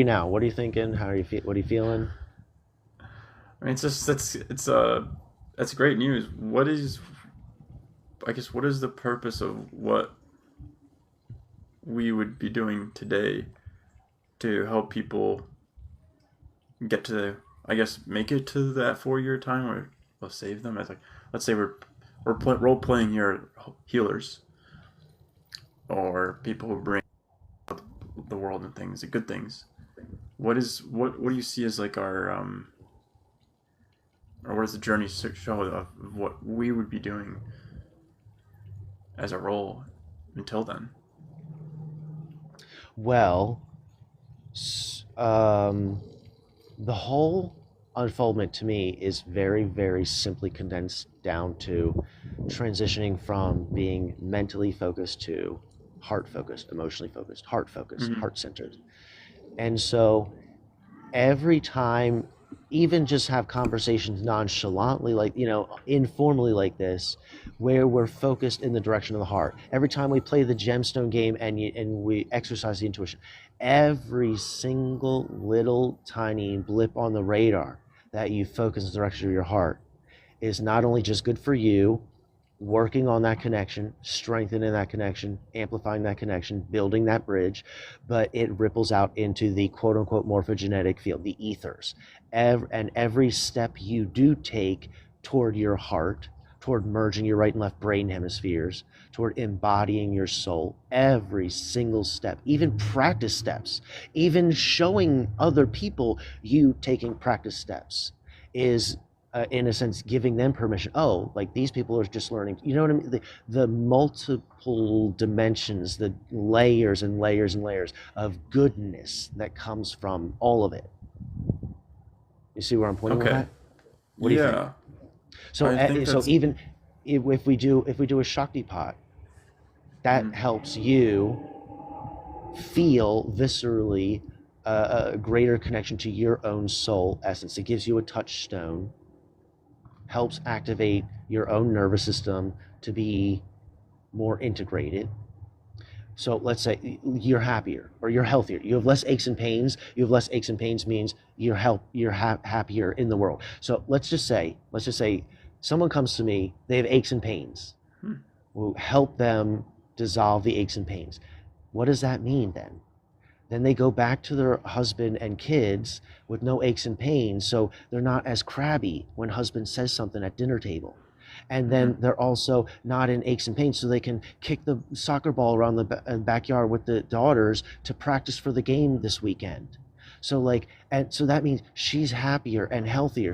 Now, what are you thinking? How are you feel? What are you feeling? I mean, it's just that's great news. What is, I guess, what is the purpose of what we would be doing today to help people get to, I guess, make it to that 4 year time where we'll save them? It's like, let's say role playing here healers or people who bring the world and things, the good things. What do you see as like our or what does the journey show of what we would be doing as a role until then? Well, the whole unfoldment to me is very, very simply condensed down to transitioning from being mentally focused to heart focused, emotionally focused, heart focused, Mm-hmm. heart centered. And so every time, even just have conversations nonchalantly, like, informally like this, where we're focused in the direction of the heart. Every time we play the Gemstone game and we exercise the intuition, every single little tiny blip on the radar that you focus in the direction of your heart is not only just good for you, working on that connection, strengthening that connection, amplifying that connection, building that bridge, but it ripples out into the quote unquote morphogenetic field, the ethers. And every step you do take toward your heart, toward merging your right and left brain hemispheres, toward embodying your soul, every single step, even practice steps, even showing other people you taking practice steps, is in a sense giving them permission. Oh, like these people are just learning, you know what I mean? The multiple dimensions, the layers and layers and layers of goodness that comes from all of it. You see where I'm pointing with Okay. that? What do you think? Yeah, So I think so that's. even if we do a Shakti pot, that Mhm. helps you feel viscerally a greater connection to your own soul essence. It gives you a touchstone, helps activate your own nervous system to be more integrated. So let's say you're happier or you're healthier. You have less aches and pains. You have less aches and pains means you're happier in the world. So let's just say someone comes to me, they have aches and pains. Hmm. We'll help them dissolve the aches and pains. What does that mean then? Then they go back to their husband and kids with no aches and pains, so they're not as crabby when husband says something at dinner table. And then Hmm. they're also not in aches and pains, so they can kick the soccer ball around the backyard with the daughters to practice for the game this weekend. So like, and so that means she's happier and healthier.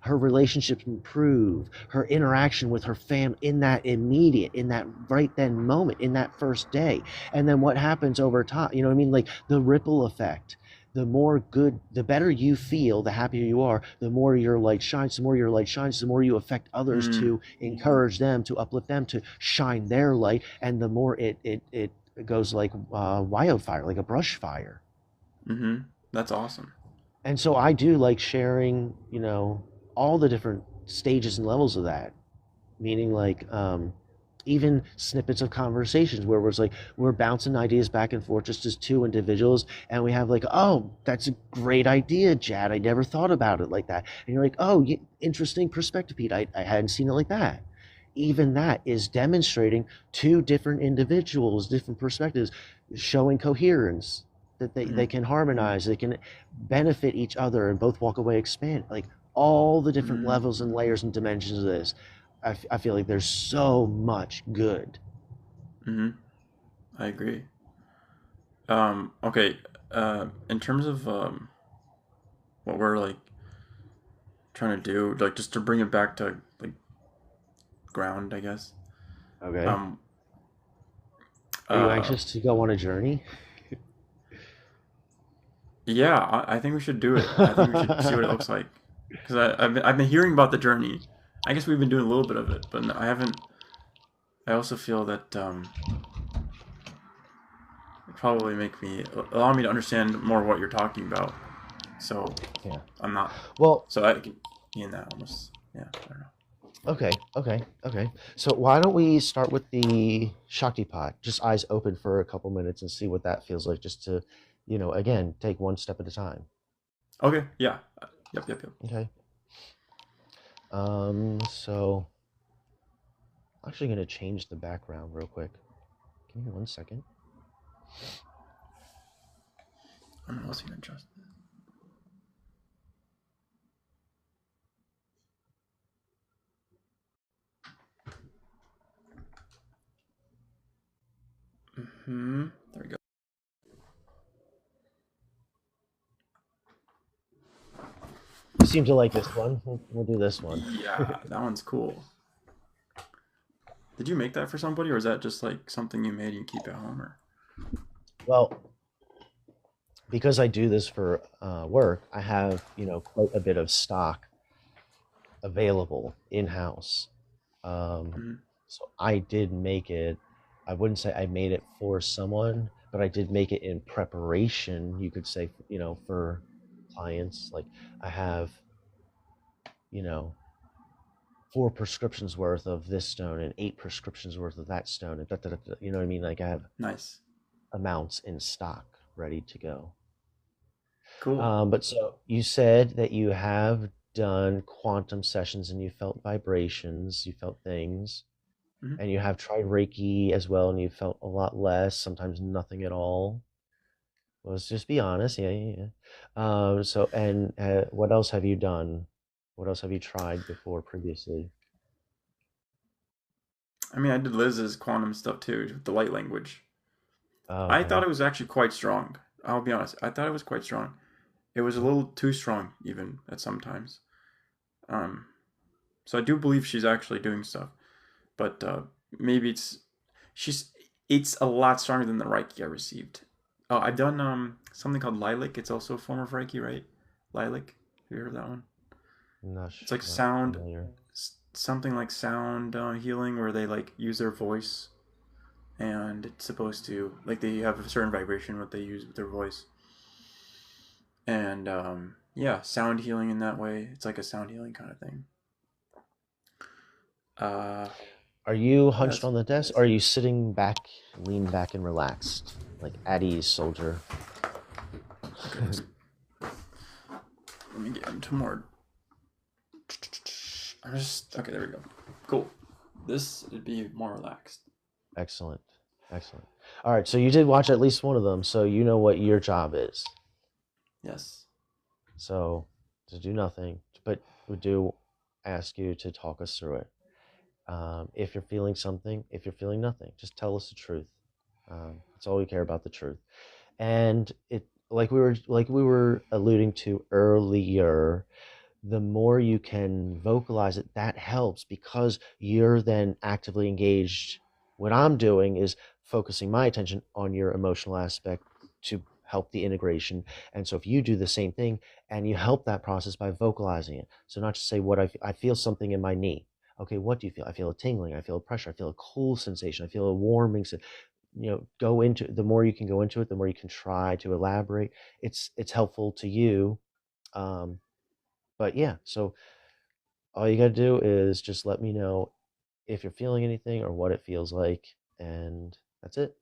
Her relationships improve, her interaction with her fam in that immediate, in that right then moment, in that first day. And then what happens over time, you know what I mean? Like the ripple effect. The more good, the better you feel, the happier you are, the more your light shines, the more your light shines, the more you affect others Mm. to encourage them, to uplift them, to shine their light. And the more it goes like wildfire, like a brush fire. Hmm. That's awesome. And so I do like sharing, all the different stages and levels of that. Meaning like even snippets of conversations where we're bouncing ideas back and forth just as two individuals, and we have like, oh, that's a great idea, Jad. I never thought about it like that. And you're like, oh, interesting perspective, Pete. I hadn't seen it like that. Even that is demonstrating two different individuals, different perspectives, showing coherence, that they Hmm. can harmonize, they can benefit each other and both walk away expand. Like all the different Hmm. levels and layers and dimensions of this, I feel like there's so much good. Hmm. I agree. Okay. In terms of what we're like trying to do, like just to bring it back to like ground, I guess. Okay. Um. Are you Uh. anxious to go on a journey? Yeah, I think we should do it. I think we should see what it looks like. Because I've been hearing about the journey. I guess we've been doing a little bit of it, but I haven't. I also feel that it probably make me allow me to understand more what you're talking about. So Yeah. I'm not. Well, So I can be in that almost. Yeah, I don't know. okay. So why don't we start with the Shakti pot? Just eyes open for a couple minutes and see what that feels like, just to again, take one step at a time. Okay. Yeah. Yep. Yep. Yep. Okay. So I'm actually going to change the background real quick. Give me 1 second. I'm also gonna adjust. There we go. You seem to like this one. We'll do this one. Yeah, that one's cool. Did you make that for somebody, or is that just like something you made and you keep at home? Or Well, because I do this for work, I have, quite a bit of stock available in house. Um, Mhm. so I did make it. I wouldn't say I made it for someone, but I did make it in preparation. You could say, for clients. Like I have, you know, 4 prescriptions worth of this stone and 8 prescriptions worth of that stone, and you know what I mean? Like I have Nice, amounts in stock ready to go. cool. But so you said that you have done quantum sessions and you felt vibrations, you felt things, Hmm. and you have tried Reiki as well, and you felt a lot less, sometimes nothing at all. Let's just be honest. Yeah, yeah, yeah. So, and what else have you done? What else have you tried before previously? I mean, I did Liz's quantum stuff too, the light language. I thought Okay. it was actually quite strong. I'll be honest. I thought it was quite strong. It was a little too strong, even at sometimes. Um, so I do believe she's actually doing stuff, but maybe she's it's a lot stronger than the Reiki I received. Oh, I've done something called Lilac. It's also a form of Reiki, right? Lilac. Have you heard of that one? It's like Not sound, familiar. something like sound healing, where they like use their voice, and it's supposed to like they have a certain vibration what they use with their voice, and yeah, sound healing in that way. It's like a sound healing kind of thing. Uh, Are you hunched yes. on the desk? Or are you sitting back, lean back, and relaxed, like at ease, soldier? Okay, let me get into more. I'm just okay. There we go. Cool. This would be more relaxed. Excellent, excellent. All right, so you did watch at least one of them, so you know what your job is. Yes. So to do nothing, but we do ask you to talk us through it. If you're feeling something, if you're feeling nothing, just tell us the truth. That's all we care about, the truth. And it, like we were alluding to earlier, the more you can vocalize it, that helps because you're then actively engaged. What I'm doing is focusing my attention on your emotional aspect to help the integration. And so if you do the same thing and you help that process by vocalizing it, so not just say what I feel something in my knee. Okay, what do you feel? I feel a tingling. I feel a pressure. I feel a cool sensation. I feel a warming. Go into, the more you can go into it, the more you can try to elaborate. It's helpful to you. Um, but yeah, so all you got to do is just let me know if you're feeling anything or what it feels like, and that's it.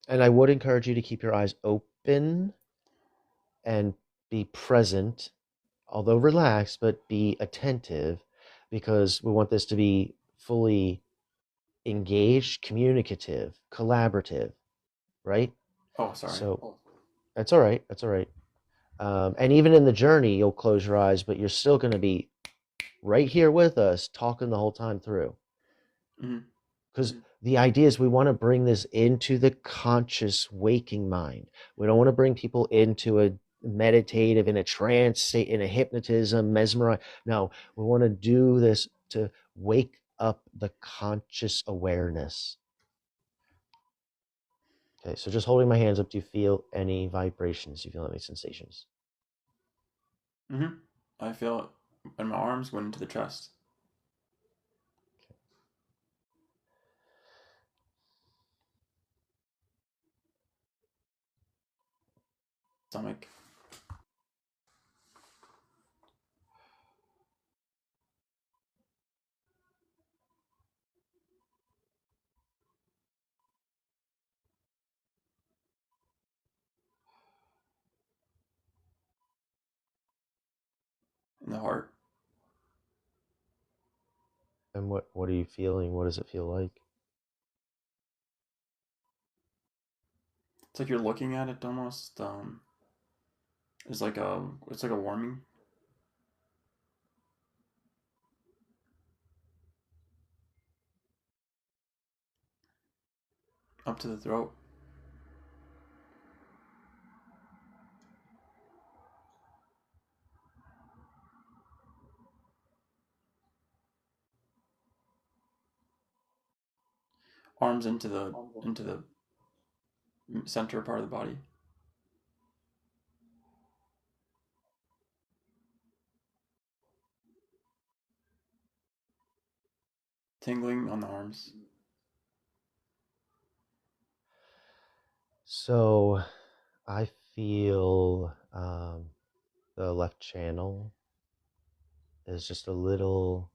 And I would encourage you to keep your eyes open and be present, although relaxed, but be attentive, because we want this to be fully engaged, communicative, collaborative, right? Oh, sorry. So that's all right. That's all right. And even in the journey, you'll close your eyes, but you're still going to be right here with us, talking the whole time through. Mm-hmm. Because the idea is we want to bring this into the conscious waking mind. We don't want to bring people into a meditative, in a trance state, in a hypnotism, mesmerize. No, we want to do this to wake up the conscious awareness. Okay, so just holding my hands up, do you feel any vibrations? Do you feel any sensations? Mm-hmm. I feel it in my arms going into the chest, stomach. in the heart. And what are you feeling? What does it feel like? It's like you're looking at it almost. It's like a warming up to the throat. Arms into the center part of the body. Tingling on the arms. So I feel the left channel is just a little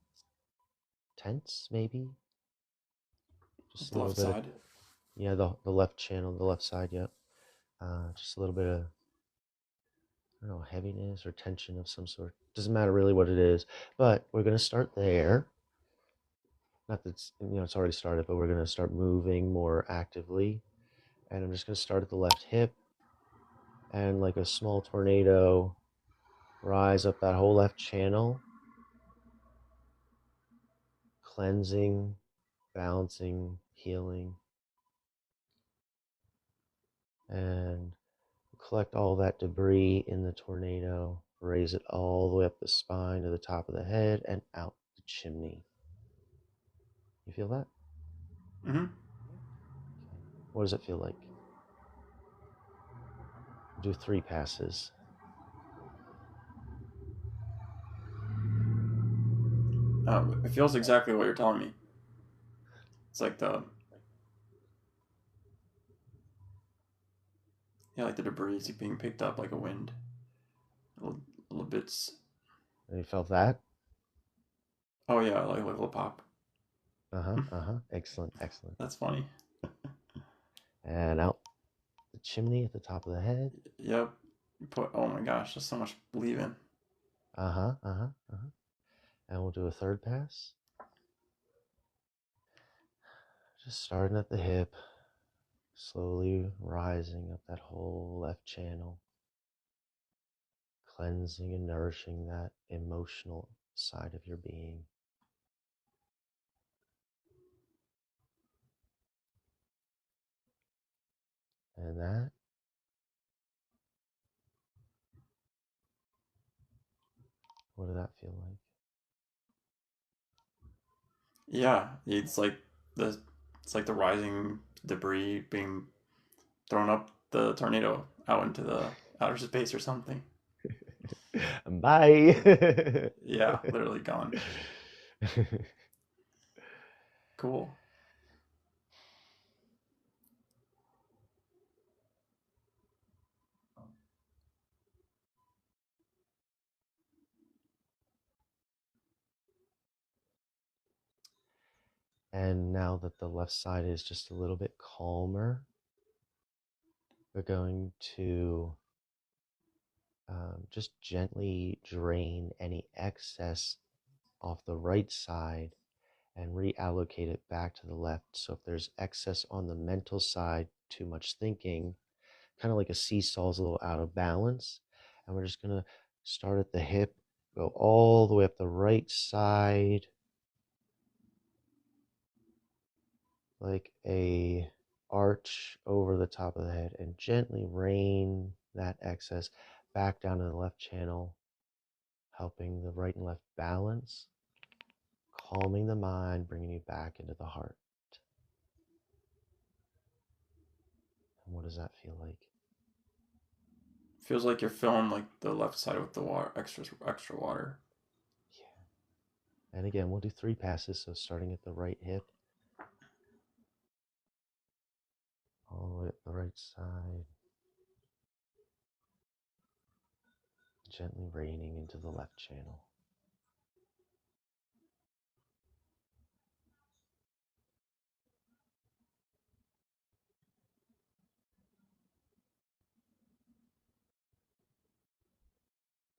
tense, maybe. Just a The little left bit of, side. yeah, the left channel, the left side, yep. Just a little bit of, I don't know, heaviness or tension of some sort. Doesn't matter really what it is, but we're going to start there. Not that it's already started, but we're going to start moving more actively. And I'm just going to start at the left hip and like a small tornado, rise up that whole left channel, cleansing, balancing, healing, and collect all that debris in the tornado, raise it all the way up the spine to the top of the head and out the chimney. You feel that? Mm-hmm. Okay. What does it feel like? Do 3 passes. It feels exactly what you're telling me. It's like like the debris is being picked up like a wind. Little bits. And you felt that? Oh yeah, like a little pop. Uh-huh, uh-huh. Excellent, excellent. That's funny. And out the chimney at the top of the head. Yep. Oh my gosh, there's so much leaving. Uh-huh, uh-huh, uh-huh. And we'll do a 3rd pass. Just starting at the hip, slowly rising up that whole left channel, cleansing and nourishing that emotional side of your being. And that, what did that feel like? Yeah, the it's like the rising debris being thrown up the tornado out into the outer space or something. Bye. Yeah, literally gone. Cool. And now that the left side is just a little bit calmer, we're going to just gently drain any excess off the right side and reallocate it back to the left. So if there's excess on the mental side, too much thinking, kind of like a seesaw is a little out of balance. And we're just going to start at the hip, go all the way up the right side, like a arch over the top of the head, and gently rain that excess back down to the left channel, helping the right and left balance, calming the mind, bringing you back into the heart. And what does that feel like? Feels like you're filling like the left side with the water, extra water. Yeah. And again, we'll do 3 passes. So starting at the right hip, all the way up the right side, gently raining into the left channel.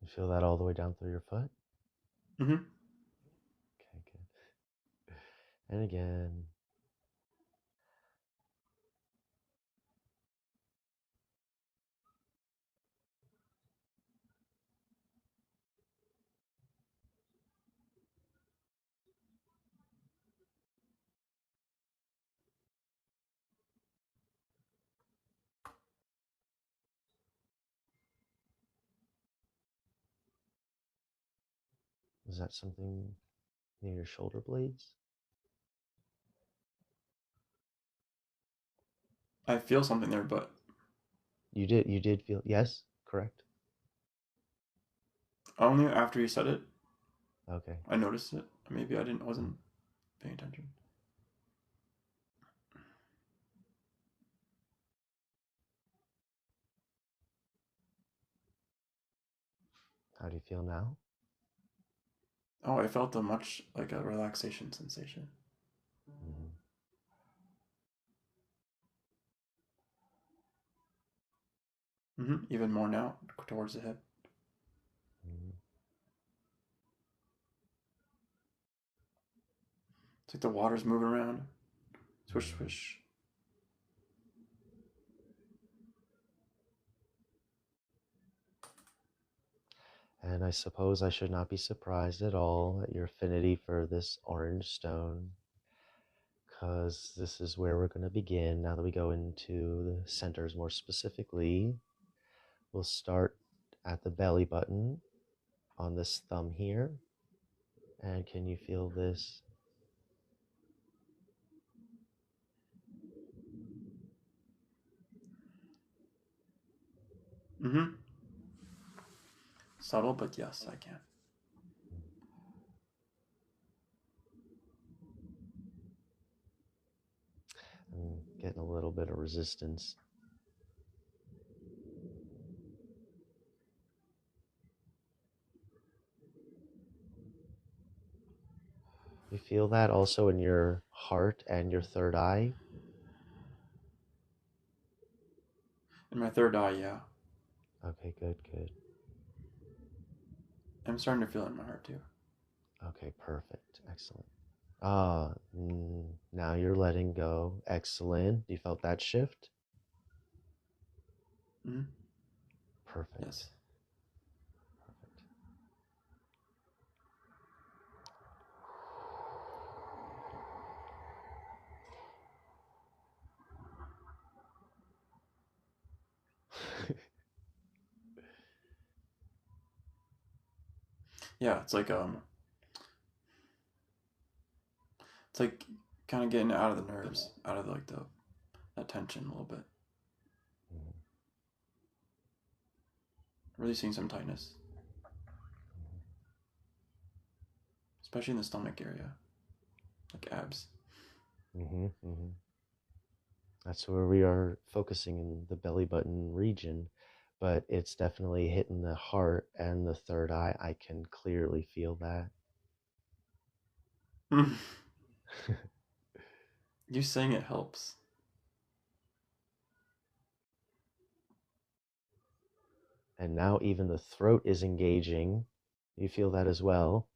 You feel that all the way down through your foot? Mm-hmm. Okay, good. And again. Is that something near your shoulder blades? I feel something there, but You did feel, yes, correct. only after you said it, Okay. I noticed it. Maybe I didn't Mm. wasn't paying attention. How do you feel now? Oh, I felt a much like a relaxation sensation. Mm. Mm-hmm. Even more now towards the hip. Mm. It's like the water's moving around. Swish, Mm. swish. And I suppose I should not be surprised at all at your affinity for this orange stone, because this is where we're going to begin. Now that we go into the centers more specifically, we'll start at the belly button on this thumb here. And can you feel this? Mm-hmm. Subtle, but yes, I can. I'm getting a little bit of resistance. You feel that also in your heart and your third eye? In my third eye, yeah. Okay, good, good. I'm starting to feel it in my heart too. Okay, perfect. Excellent. Ah, now you're letting go. Excellent. You felt that shift? Mm-hmm. Perfect. Yes. Perfect. Yeah, it's like kind of getting out of the nerves, out of like the that tension a little bit. Mhm, Releasing some tightness, especially in the stomach area, like abs. mhm, mhm. That's where we are focusing in the belly button region, but it's definitely hitting the heart and the third eye. I can clearly feel that. You saying it helps. And now even the throat is engaging. You feel that as well.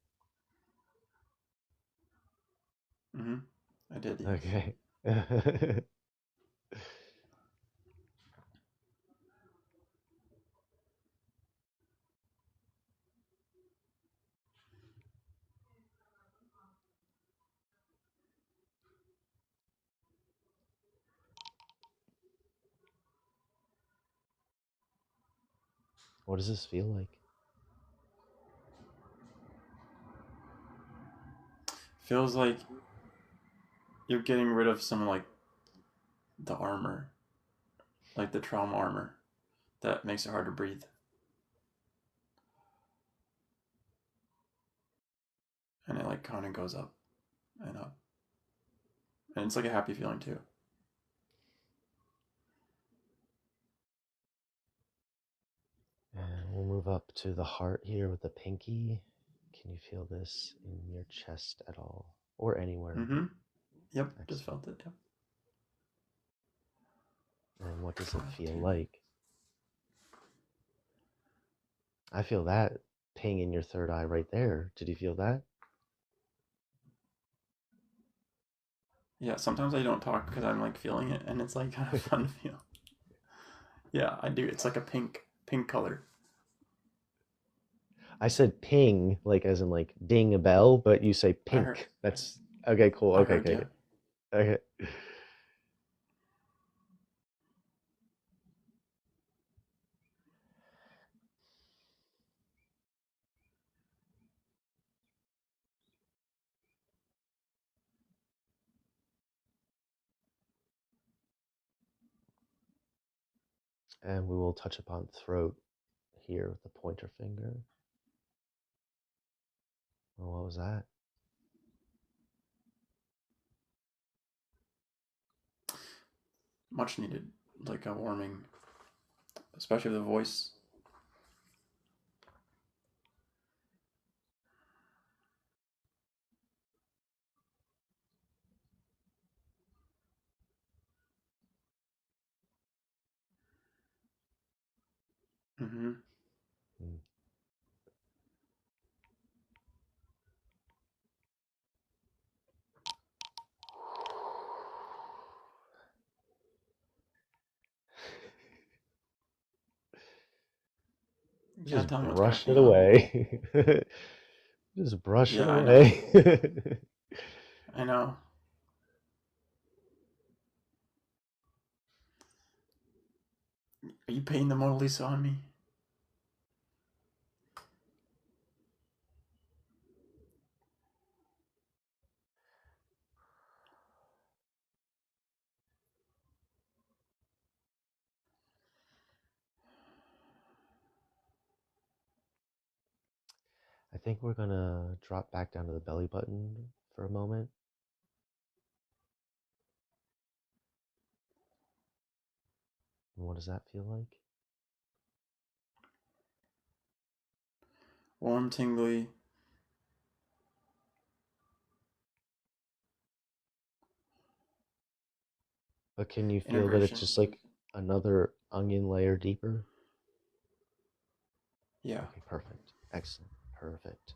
Mm-hmm. I did, yes. Okay. What does this feel like? Feels like you're getting rid of some like the armor, like the trauma armor that makes it hard to breathe. And it like kind of goes up and up. And it's like a happy feeling too. And we'll move up to the heart here with the pinky. Can you feel this in your chest at all or anywhere? Mm-hmm. Yep, just Excellent. felt it. Yep. And what does it feel Damn. like? I feel that ping in your third eye right there. Did you feel that? Yeah, sometimes I don't talk because I'm like feeling it, and it's like kind of fun to feel. Yeah, I do. It's like a pink color. I said ping, like as in like ding a bell, but you say I heard. pink. That's okay, cool. I Okay, heard. okay, Yeah. okay. Okay. And we will touch upon throat here with the pointer finger. Oh, what was that? Much needed, like a warming, especially the voice. Mm-hmm. Mm. You gotta Just tell me what's brush it cracking up. away. Just brush it Yeah, I know. away. I know. Are you painting the Mona Lisa on me? I think we're gonna drop back down to the belly button for a moment. And what does that feel like? Warm, tingly. But can you feel that it's Integration. just like another onion layer deeper? Yeah. Okay, perfect. Excellent. Perfect.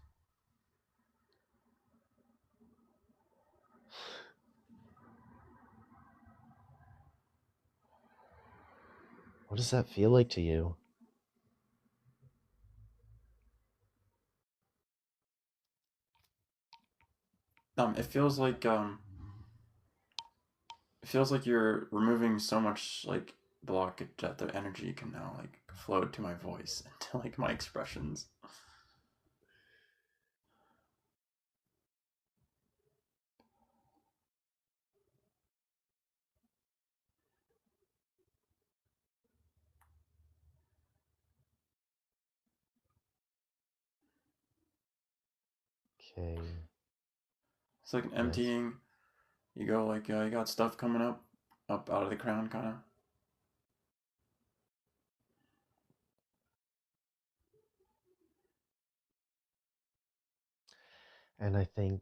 What does that feel like to you? It feels like you're removing so much like blockage that the energy can now like flow to my voice and to like my expressions. Okay. It's like an Yes. emptying. You go like you got stuff coming up out of the crown, kind of. And I think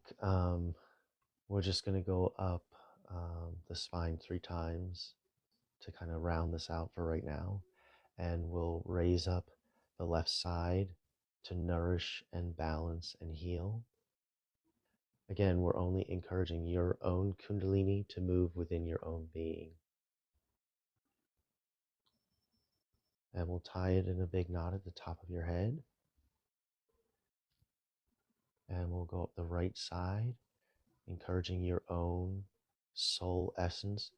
we're just going to go up the spine 3 times to kind of round this out for right now. And we'll raise up the left side to nourish and balance and heal. Again, we're only encouraging your own Kundalini to move within your own being. And we'll tie it in a big knot at the top of your head. And we'll go up the right side, encouraging your own soul essence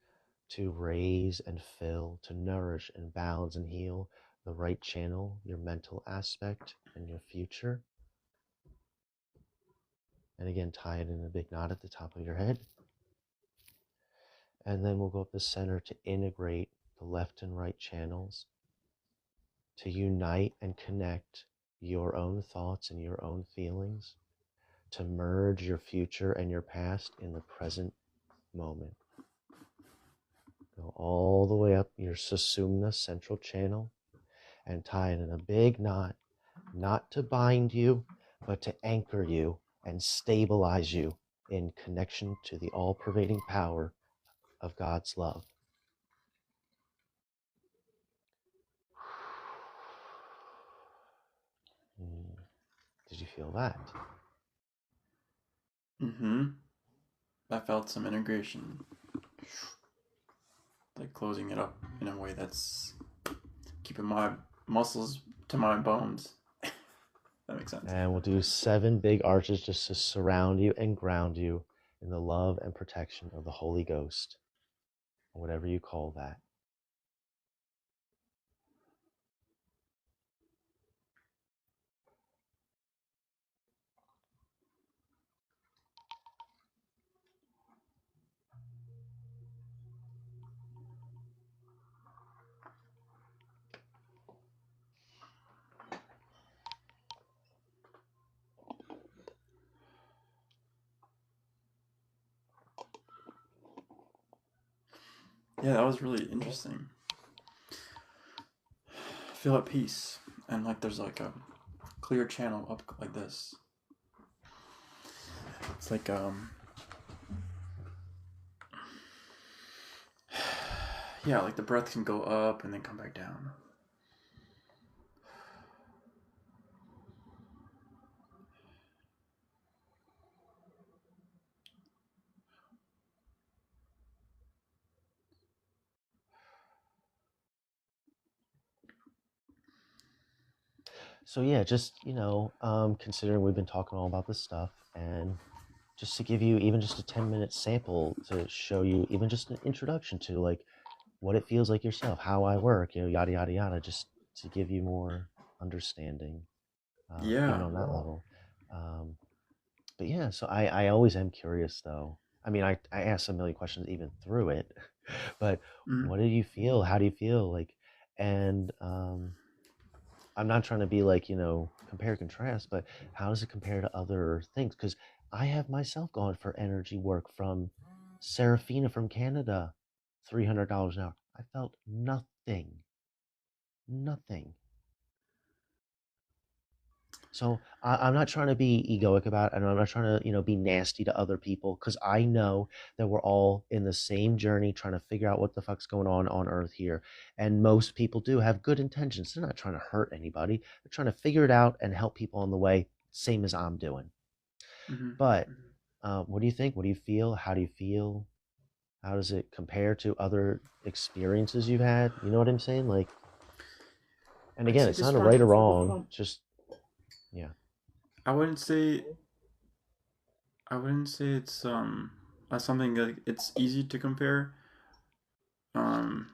to raise and fill, to nourish and balance and heal the right channel, your mental aspect, and your future. And again, tie it in a big knot at the top of your head. And then we'll go up the center to integrate the left and right channels, to unite and connect your own thoughts and your own feelings, to merge your future and your past in the present moment. Go all the way up your Sushumna central channel and tie it in a big knot, not to bind you, but to anchor you and stabilize you in connection to the all-pervading power of God's love. feel that? Mm-hmm. I felt some integration, like closing it up in a way that's keeping my muscles to my bones. That makes sense. And we'll do 7 big arches just to surround you and ground you in the love and protection of the Holy Ghost, or whatever you call that. Yeah, that was really interesting. I feel at peace, and like there's like a clear channel up like this. It's like yeah, like the breath can go up and then come back down. So yeah, just considering we've been talking all about this stuff, and just to give you even just a 10-minute sample to show you even just an introduction to like what it feels like yourself, how I work, yada yada yada, just to give you more understanding, even Yeah. on that level. Um, but yeah, so I always am curious though. I mean, I asked a million questions even through it, but Mm-hmm. what do you feel? How do you feel? Like, and I'm not trying to be like, compare contrast, but how does it compare to other things? Because I have myself gone for energy work from Serafina from Canada, $300 an hour. I felt nothing, nothing. So I'm not trying to be egoic about it, and I'm not trying to, be nasty to other people, because I know that we're all in the same journey trying to figure out what the fuck's going on Earth here. And most people do have good intentions. They're not trying to hurt anybody. They're trying to figure it out and help people on the way, same as I'm doing. Mm-hmm. But what do you think? What do you feel? How do you feel? How does it compare to other experiences you've had? You know what I'm saying? Like, and I'd again, say it's this not a one. right or wrong. Just yeah. I wouldn't say. I wouldn't say it's something that it's easy to compare. Um,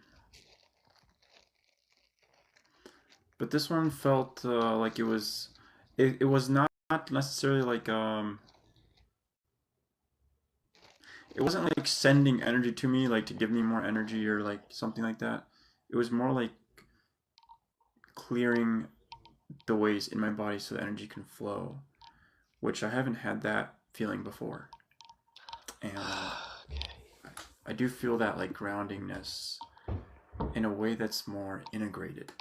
but this one felt like it was. It was not necessarily like it wasn't like sending energy to me like to give me more energy or like something like that. It was more like clearing the waste in my body so the energy can flow, which I haven't had that feeling before. And I do feel that like groundingness in a way that's more integrated.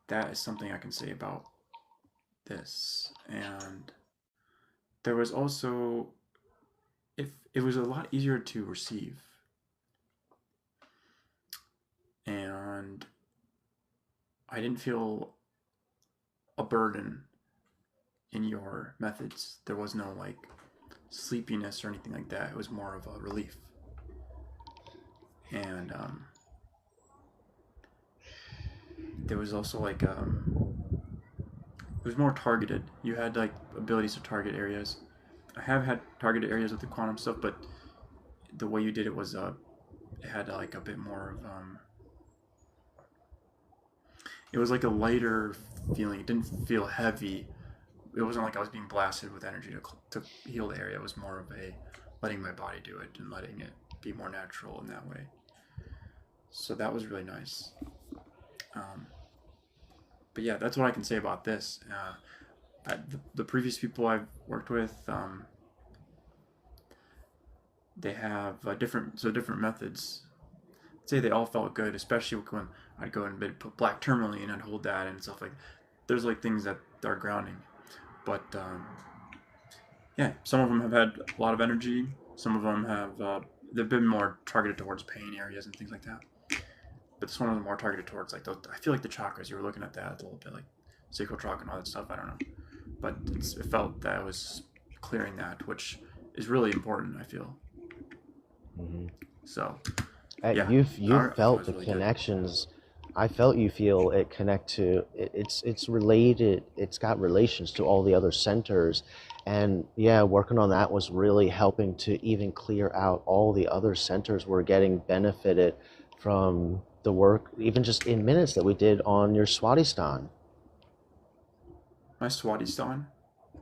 That is something I can say about this. And there was also, if it was a lot easier to receive, and I didn't feel a burden in your methods. There was no like sleepiness or anything like that. It was more of a relief. And there was also like it was more targeted. You had like abilities to target areas. I have had targeted areas with the quantum stuff, but the way you did it was it had like a bit more of it was like a lighter feeling. It didn't feel heavy. It wasn't like I was being blasted with energy to heal the area. It was more of a letting my body do it and letting it be more natural in that way. So that was really nice. Um, but yeah, that's what I can say about this. The previous people I've worked with, they have different methods. I'd say they all felt good, especially when I'd go and put black tourmaline and I'd hold that and stuff like. There's like things that are grounding, but yeah, some of them have had a lot of energy. Some of them have they've been more targeted towards pain areas and things like that. But this one was more targeted towards like those, I feel like the chakras. You were looking at that a little bit, like sacral chakra and all that stuff. I don't know, but it felt that I was clearing that, which is really important, I feel. Hmm. So And yeah, you that felt was the really good. connections. I felt you feel it connect to it's related. It's got relations to all the other centers, and yeah, working on that was really helping to even clear out all the other centers were getting benefited from the work, even just in minutes that we did on your Swadhisthana. My Swadhisthana.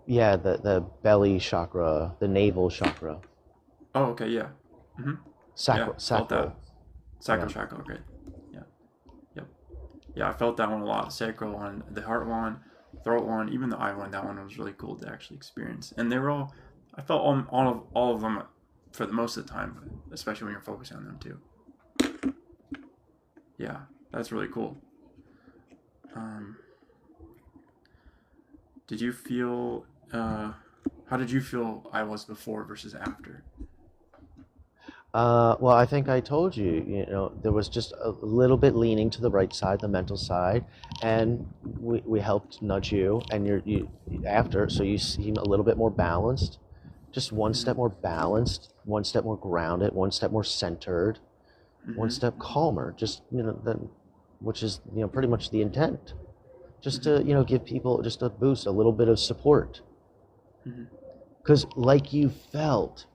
Yeah, the belly chakra, the navel chakra, Oh, okay, yeah. Mm-hmm. Yeah, felt that. sacral. Sacral Yeah. chakra, okay. Yeah, yep. Yeah, I felt that one a lot. The sacral one, the heart one, throat one, even the eye one. That one was really cool to actually experience. And they were all, I felt all of them for the most of the time, especially when you're focusing on them too. Yeah, that's really cool. Um, did you feel, how did you feel I was before versus after? Well, I think I told you, there was just a little bit leaning to the right side, the mental side, and we helped nudge you, and you after, so you seem a little bit more balanced, just one Mm-hmm. step more balanced, one step more grounded, one step more centered, one Mm-hmm. step calmer, just, then, which is, pretty much the intent, just Mm-hmm. to, give people just a boost, a little bit of support. Mm-hmm. Because, like you felt,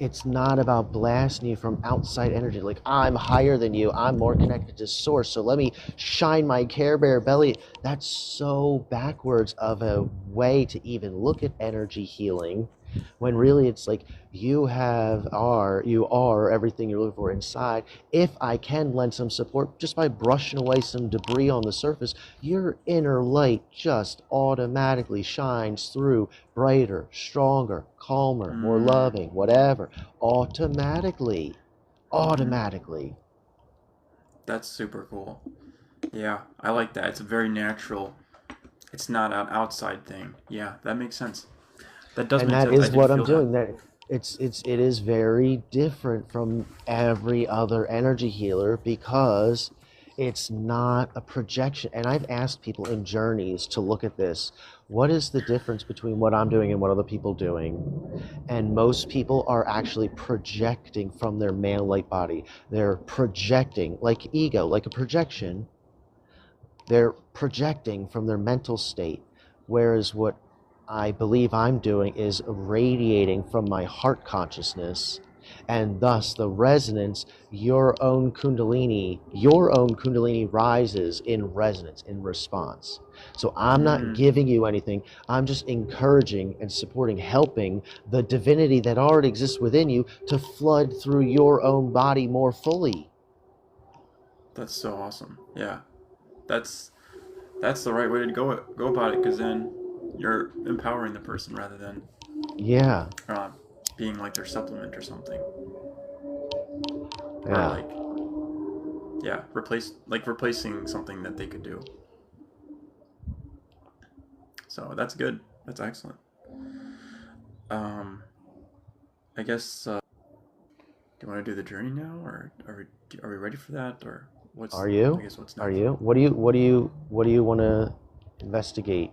it's not about blasting you from outside energy. Like, I'm higher than you. I'm more connected to source. So let me shine my Care Bear belly. That's so backwards of a way to even look at energy healing when Mm-hmm. really it's like you are everything you're looking for inside. If I can lend some support just by brushing away some debris on the surface, your inner light just automatically shines through brighter, stronger, calmer, more Mm-hmm. loving, whatever, automatically. Mm-hmm. Automatically. That's super cool. Yeah, I like that. It's a very natural. It's not an outside thing. Yeah, that makes sense. That does And make that sense. I is did what I'm feel that. doing. That it is very different from every other energy healer because it's not a projection. And I've asked people in journeys to look at this. What is the difference between what I'm doing and what other people doing? And most people are actually projecting from their male light body. They're projecting like ego, like a projection. They're projecting from their mental state. Whereas what I believe I'm doing is radiating from my heart consciousness, and thus the resonance, your own Kundalini rises in resonance, in response. So I'm not Mm, giving you anything. I'm just encouraging and supporting, helping the divinity that already exists within you to flood through your own body more fully. that's so awesome. Yeah, that's that's the right way to go about it. Because then you're empowering the person rather than Yeah, uh, being like their supplement or something, or yeah. like replacing something that they could do. So that's good. That's excellent. Um, I guess do you want to do the journey now, or are we ready for that, or what's Are you? I guess what's Are next? you? What do you want to investigate?